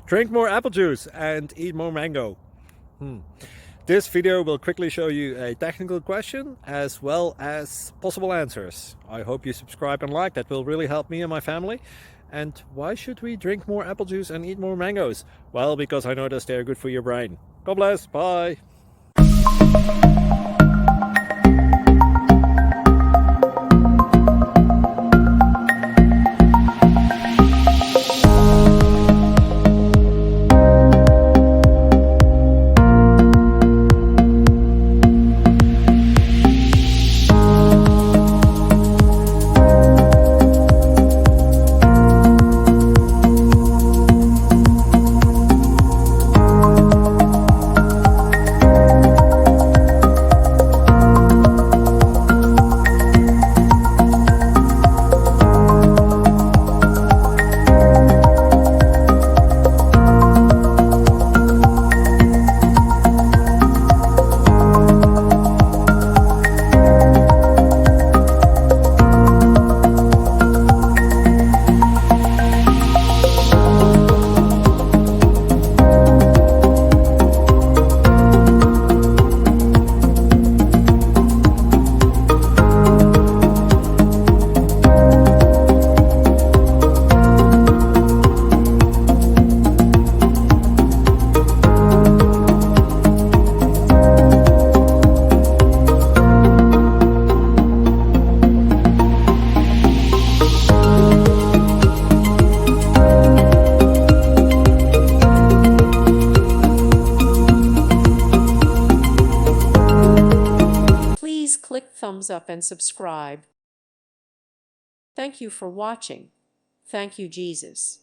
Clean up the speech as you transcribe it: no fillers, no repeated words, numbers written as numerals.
Drink more apple juice and eat more mango. This video will quickly show you a technical question as well as possible answers. I hope you subscribe and like, that will really help me and my family. And why should we drink more apple juice and eat more mangoes? Well, because I noticed they're good for your brain. God bless, bye! Please click thumbs up and subscribe. Thank you for watching. Thank you, Jesus.